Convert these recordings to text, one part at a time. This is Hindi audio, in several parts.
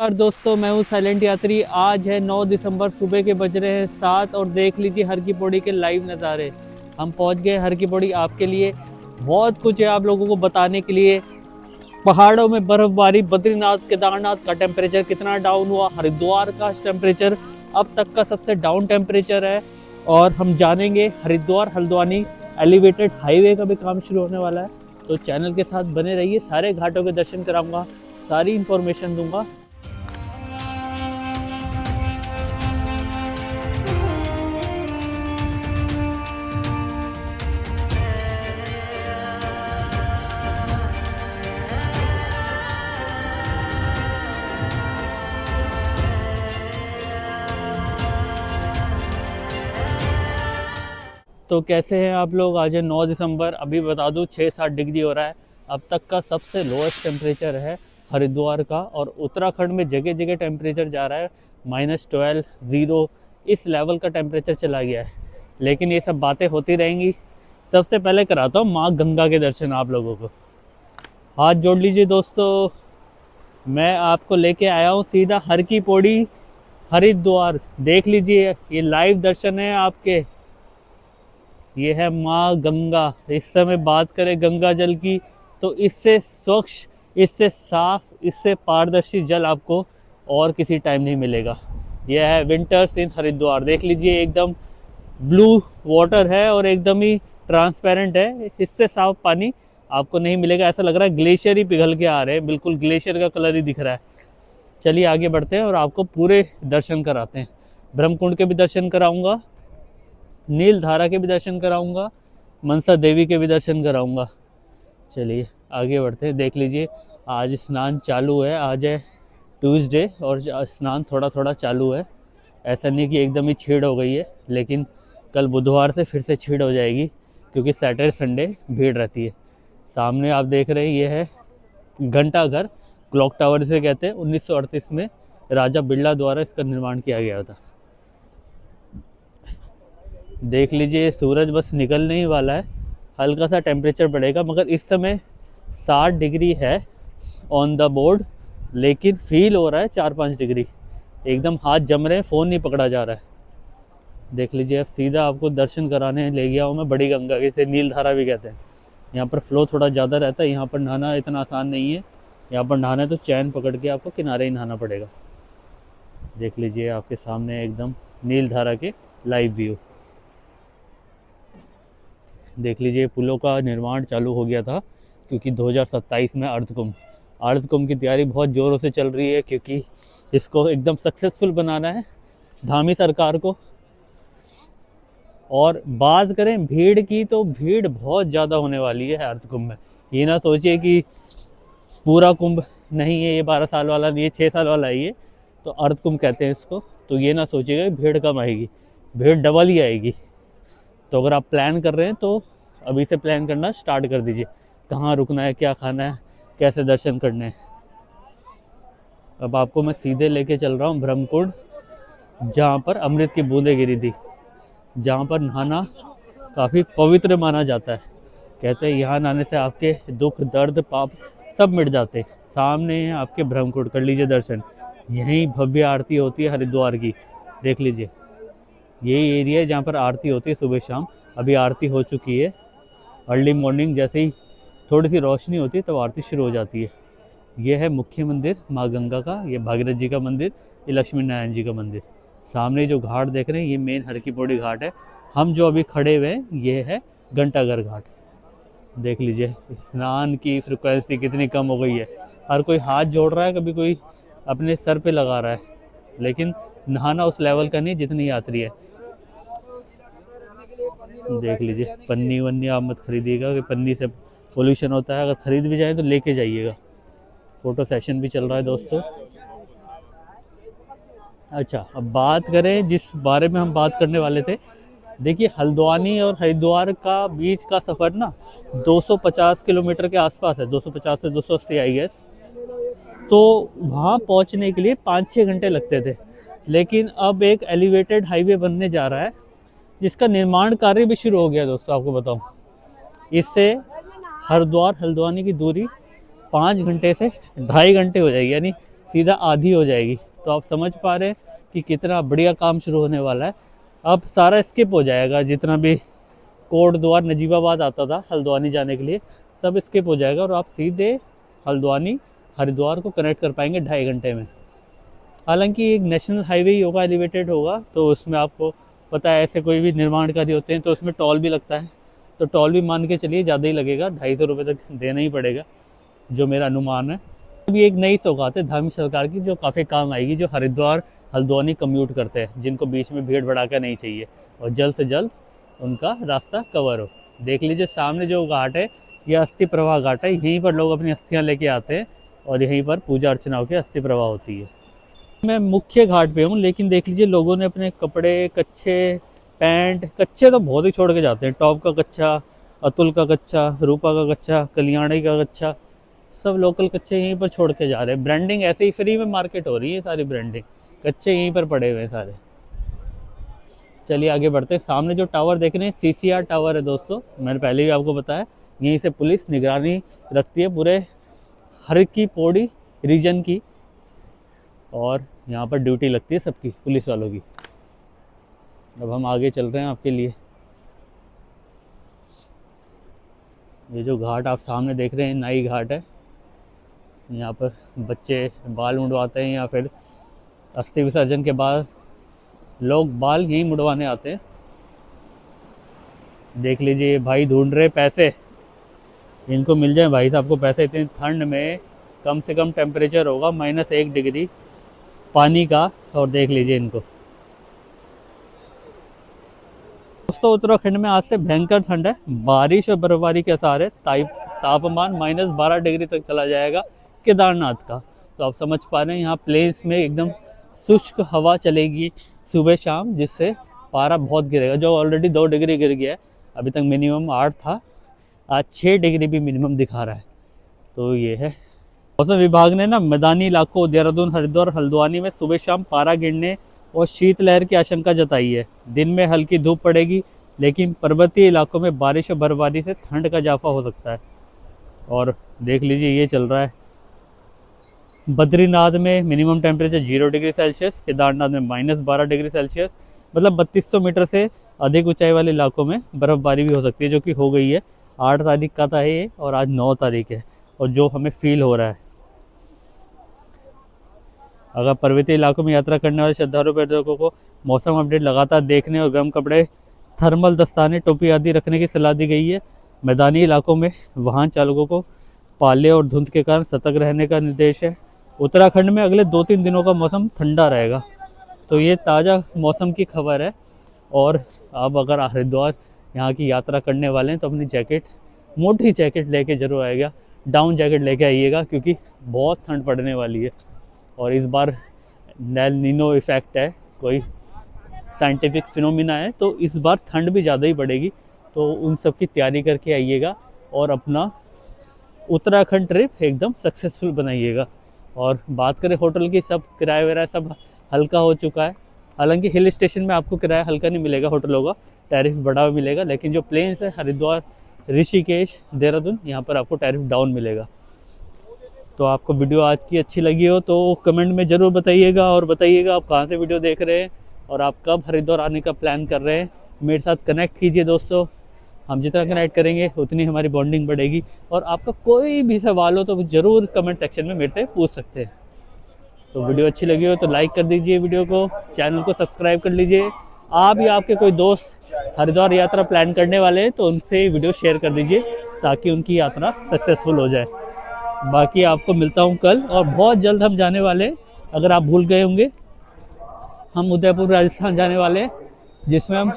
यार दोस्तों, मैं हूँ साइलेंट यात्री। आज है 9 दिसंबर, सुबह के बज रहे हैं 7 और देख लीजिए हर की पौड़ी के लाइव नज़ारे। हम पहुँच गए हर की पौड़ी। आपके लिए बहुत कुछ है आप लोगों को बताने के लिए। पहाड़ों में बर्फबारी, बद्रीनाथ केदारनाथ का टेम्परेचर कितना डाउन हुआ, हरिद्वार का टेम्परेचर अब तक का सबसे डाउन टेम्परेचर है। और हम जानेंगे हरिद्वार हल्द्वानी एलिवेटेड हाईवे का भी काम शुरू होने वाला है। तो चैनल के साथ बने रहिए, सारे घाटों के दर्शन कराऊंगा, सारी इंफॉर्मेशन दूंगा। तो कैसे हैं आप लोग? आज है 9 दिसंबर। अभी बता दूं 6-7 डिग्री हो रहा है। अब तक का सबसे लोएस्ट टेम्परेचर है हरिद्वार का। और उत्तराखंड में जगह जगह टेम्परेचर जा रहा है -12, 0, इस लेवल का टेम्परेचर चला गया है। लेकिन ये सब बातें होती रहेंगी। सबसे पहले कराता हूँ माँ गंगा के दर्शन आप लोगों को। हाथ जोड़ लीजिए दोस्तों। मैं आपको लेके आया हूँ सीधा हर की पौड़ी हरिद्वार। देख लीजिए, ये लाइव दर्शन है आपके। ये है माँ गंगा। इस समय बात करें गंगा जल की तो इससे स्वच्छ, इससे साफ, इससे पारदर्शी जल आपको और किसी टाइम नहीं मिलेगा। यह है विंटर्स इन हरिद्वार। देख लीजिए, एकदम ब्लू वाटर है और एकदम ही ट्रांसपेरेंट है। इससे साफ पानी आपको नहीं मिलेगा। ऐसा लग रहा है ग्लेशियर ही पिघल के आ रहे हैं, बिल्कुल ग्लेशियर का कलर ही दिख रहा है। चलिए आगे बढ़ते हैं और आपको पूरे दर्शन कराते हैं। ब्रह्मकुंड के भी दर्शन कराऊंगा, नील धारा के भी दर्शन कराऊंगा, मनसा देवी के भी दर्शन कराऊंगा। चलिए आगे बढ़ते हैं। देख लीजिए, आज स्नान चालू है। आज है ट्यूसडे और स्नान थोड़ा थोड़ा चालू है। ऐसा नहीं कि एकदम ही छीड़ हो गई है, लेकिन कल बुधवार से फिर से छीड़ हो जाएगी, क्योंकि सैटरडे संडे भीड़ रहती है। सामने आप देख रहे हैं, ये है घंटा घर। क्लॉक टावर से कहते हैं। 1938 में राजा बिरला द्वारा इसका निर्माण किया गया था। देख लीजिए, सूरज बस निकलने ही वाला है। हल्का सा टेम्परेचर बढ़ेगा, मगर इस समय 60 डिग्री है ऑन द बोर्ड, लेकिन फील हो रहा है 4-5 डिग्री। एकदम हाथ जम रहे हैं, फ़ोन नहीं पकड़ा जा रहा है। देख लीजिए, अब सीधा आपको दर्शन कराने ले गया हूँ मैं बड़ी गंगा के। इसे नील धारा भी कहते हैं। यहाँ पर फ्लो थोड़ा ज़्यादा रहता है। यहाँ पर नहाना इतना आसान नहीं है। यहाँ पर नहाना है तो चैन पकड़ के आपको किनारे ही नहाना पड़ेगा। देख लीजिए, आपके सामने एकदम नील धारा के लाइव व्यू। देख लीजिए, पुलों का निर्माण चालू हो गया था, क्योंकि 2027 में अर्धकुंभ की तैयारी बहुत ज़ोरों से चल रही है, क्योंकि इसको एकदम सक्सेसफुल बनाना है धामी सरकार को। और बात करें भीड़ की, तो भीड़ बहुत ज़्यादा होने वाली है अर्धकुंभ में। ये ना सोचिए कि पूरा कुंभ नहीं है, ये 12 साल वाला नहीं है, 6 साल वाला है ये, तो अर्धकुंभ कहते हैं इसको। तो ये ना सोचिएगा भीड़ कम आएगी, भीड़ डबल ही आएगी। तो अगर आप प्लान कर रहे हैं तो अभी से प्लान करना स्टार्ट कर दीजिए। कहाँ रुकना है, क्या खाना है, कैसे दर्शन करने हैं। अब आपको मैं सीधे लेके चल रहा हूँ ब्रह्मकुंड, जहाँ पर अमृत की बूंदें गिरी थी, जहाँ पर नहाना काफ़ी पवित्र माना जाता है। कहते हैं यहाँ नहाने से आपके दुख दर्द पाप सब मिट जाते हैं। सामने है आपके ब्रह्मकुंड, कर लीजिए दर्शन। यहीं भव्य आरती होती है हरिद्वार की। देख लीजिए, यही एरिया है जहाँ पर आरती होती है सुबह शाम। अभी आरती हो चुकी है। अर्ली मॉर्निंग जैसे ही थोड़ी सी रोशनी होती है तब आरती शुरू हो जाती है। यह है मुख्य मंदिर माँ गंगा का, ये भागीरथ जी का मंदिर, ये लक्ष्मी नारायण जी का मंदिर। सामने जो घाट देख रहे हैं, ये मेन हर की पौड़ी घाट है। हम जो अभी खड़े हुए हैं, ये है घंटाघर घाट। देख लीजिए, स्नान की फ्रिक्वेंसी कितनी कम हो गई है। हर कोई हाथ जोड़ रहा है, कभी कोई अपने सर पे लगा रहा है, लेकिन नहाना उस लेवल का नहीं जितनी यात्री है। देख लीजिए, पन्नी वन्नी आप मत खरीदिएगा, कि पन्नी से पोल्यूशन होता है। अगर खरीद भी जाए तो लेके जाइएगा। फ़ोटो सेशन भी चल रहा है दोस्तों। अच्छा, अब बात करें जिस बारे में हम बात करने वाले थे। देखिए, हल्द्वानी और हरिद्वार का बीच का सफ़र ना 250 किलोमीटर के आसपास है, 250 से 280 आई गेस। तो वहाँ पहुँचने के लिए 5-6 घंटे लगते थे। लेकिन अब एक एलिवेटेड हाईवे बनने जा रहा है, जिसका निर्माण कार्य भी शुरू हो गया दोस्तों। आपको बताऊं, इससे हरिद्वार हल्द्वानी की दूरी 5 घंटे से 2.5 घंटे हो जाएगी, यानी सीधा आधी हो जाएगी। तो आप समझ पा रहे हैं कि कितना बढ़िया काम शुरू होने वाला है। अब सारा स्किप हो जाएगा, जितना भी कोट द्वार नजीबाबाद आता था हल्द्वानी जाने के लिए, सब स्किप हो जाएगा और आप सीधे हल्द्वानी हरिद्वार को कनेक्ट कर पाएंगे 2.5 घंटे में। हालांकि एक नेशनल हाईवे ही होगा, एलिवेटेड होगा, तो उसमें आपको पता है ऐसे कोई भी निर्माण कार्य होते हैं तो उसमें टोल भी लगता है। तो टोल भी मान के चलिए ज़्यादा ही लगेगा, 250 रुपये तक देना ही पड़ेगा, जो मेरा अनुमान है। अभी एक नई सौगात है धार्मिक सरकार की, जो काफ़ी काम आएगी, जो हरिद्वार हल्द्वानी कम्यूट करते हैं, जिनको बीच में भीड़ भड़ाका नहीं चाहिए और जल्द से जल्द उनका रास्ता कवर हो। देख लीजिए सामने जो घाट है, यह अस्थि प्रवाह घाट है। यहीं पर लोग अपनी अस्थियाँ लेके आते हैं और यहीं पर पूजा अर्चना होकर अस्थि प्रवाह होती है। मैं मुख्य घाट पे हूँ, लेकिन देख लीजिए लोगों ने अपने कपड़े, कच्चे पैंट, कच्चे तो बहुत ही छोड़ के जाते हैं, टॉप का कच्चा, अतुल का कच्चा, रूपा का कच्चा, कल्याणी का कच्चा, सब लोकल कच्चे यहीं पर छोड़ के जा रहे हैं। ब्रांडिंग ऐसे ही फ्री में मार्केट हो रही है, सारी ब्रांडिंग, कच्चे यहीं पर पड़े हुए हैं सारे। चलिए आगे बढ़ते हैं। सामने जो टावर देख रहे हैं CCR टावर है दोस्तों, मैंने पहले भी आपको बताया, यहीं से पुलिस निगरानी रखती है पूरे हर की पौड़ी रीजन की, और यहाँ पर ड्यूटी लगती है सबकी, पुलिस वालों की। अब हम आगे चल रहे हैं आपके लिए। ये जो घाट आप सामने देख रहे हैं नाई घाट है, यहाँ पर बच्चे बाल मुंडवाते हैं या फिर अस्थि विसर्जन के बाद लोग बाल यहीं मुड़वाने आते हैं। देख लीजिए भाई ढूंढ रहे पैसे, इनको मिल जाए भाई साहब को पैसे। इतनी ठंड में कम से कम टेम्परेचर होगा -1 डिग्री पानी का, और देख लीजिए इनको। दोस्तों उत्तराखंड में आज से भयंकर ठंड है, बारिश और बर्फबारी के असर है। तापमान -12 डिग्री तक चला जाएगा केदारनाथ का। तो आप समझ पा रहे हैं यहाँ प्लेन्स में एकदम शुष्क हवा चलेगी सुबह शाम, जिससे पारा बहुत गिरेगा, जो ऑलरेडी 2 डिग्री गिर गया है। अभी तक मिनिमम 8 था, आज 6 डिग्री भी मिनिमम दिखा रहा है। तो ये है मौसम विभाग ने ना मैदानी इलाकों देहरादून, हरिद्वार, हल्द्वानी में सुबह शाम पारा गिरने और शीतलहर की आशंका जताई है। दिन में हल्की धूप पड़ेगी, लेकिन पर्वतीय इलाकों में बारिश और बर्फबारी से ठंड का इजाफा हो सकता है। और देख लीजिए ये चल रहा है, बद्रीनाथ में minimum temperature 0 degree Celsius, Kedarnath में -12 डिग्री सेल्सियस। मतलब 3200 मीटर से अधिक ऊंचाई वाले इलाकों में बर्फबारी भी हो सकती है, जो कि हो गई है। 8 तारीख का था ये और आज 9 तारीख है, और जो हमें फील हो रहा है। अगर पर्वतीय इलाकों में यात्रा करने वाले श्रद्धालु पर्यटकों को मौसम अपडेट लगातार देखने और गर्म कपड़े, थर्मल दस्ताने, टोपी आदि रखने की सलाह दी गई है। मैदानी इलाकों में वाहन चालकों को पाले और धुंध के कारण सतर्क रहने का निर्देश है। उत्तराखंड में अगले 2-3 दिनों का मौसम ठंडा रहेगा। तो ये ताज़ा मौसम की खबर है। और अब अगर हरिद्वार यहाँ की यात्रा करने वाले हैं तो अपनी जैकेट, मोटी जैकेट लेके जरूर आएगा, डाउन जैकेट लेके आइएगा, क्योंकि बहुत ठंड पड़ने वाली है। और इस बार एल नीनो इफेक्ट है, कोई साइंटिफिक फिनोमिना है, तो इस बार ठंड भी ज़्यादा ही पड़ेगी। तो उन सब की तैयारी करके आइएगा और अपना उत्तराखंड ट्रिप एकदम सक्सेसफुल बनाइएगा। और बात करें होटल की, सब किराया वगैरह सब हल्का हो चुका है। हालांकि हिल स्टेशन में आपको किराया हल्का नहीं मिलेगा, होटलों का टैरिफ बढ़ा हुआ मिलेगा, लेकिन जो प्लेन्स है हरिद्वार, ऋषिकेश, देहरादून, यहाँ पर आपको टैरिफ डाउन मिलेगा। तो आपको वीडियो आज की अच्छी लगी हो तो कमेंट में ज़रूर बताइएगा, और बताइएगा आप कहाँ से वीडियो देख रहे हैं और आप कब हरिद्वार आने का प्लान कर रहे हैं। मेरे साथ कनेक्ट कीजिए दोस्तों, हम जितना कनेक्ट करेंगे उतनी हमारी बॉन्डिंग बढ़ेगी। और आपका कोई भी सवाल हो तो ज़रूर कमेंट सेक्शन में मेरे से पूछ सकते हैं। तो वीडियो अच्छी लगी हो तो लाइक कर दीजिए वीडियो को, चैनल को सब्सक्राइब कर लीजिए। आप या आपके कोई दोस्त हरिद्वार यात्रा प्लान करने वाले हैं तो उनसे वीडियो शेयर कर दीजिए, ताकि उनकी यात्रा सक्सेसफुल हो जाए। बाकी आपको मिलता हूँ कल, और बहुत जल्द हम जाने वाले हैं, अगर आप भूल गए होंगे, हम उदयपुर राजस्थान जाने वाले हैं, जिसमें हम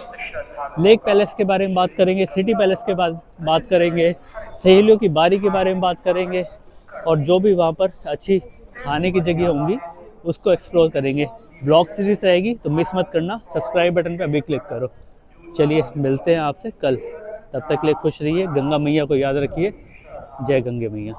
लेक पैलेस के बारे में बात करेंगे, सिटी पैलेस के बात करेंगे, सहेलियों की बारी के बारे में बात करेंगे, और जो भी वहाँ पर अच्छी खाने की जगह होंगी उसको एक्सप्लोर करेंगे। ब्लॉग सीरीज रहेगी, तो मिस मत करना। सब्सक्राइब बटन पे अभी क्लिक करो। चलिए मिलते हैं आपसे कल, तब तक के लिए खुश रहिए, गंगा मैया को याद रखिए। जय गंगे मैया।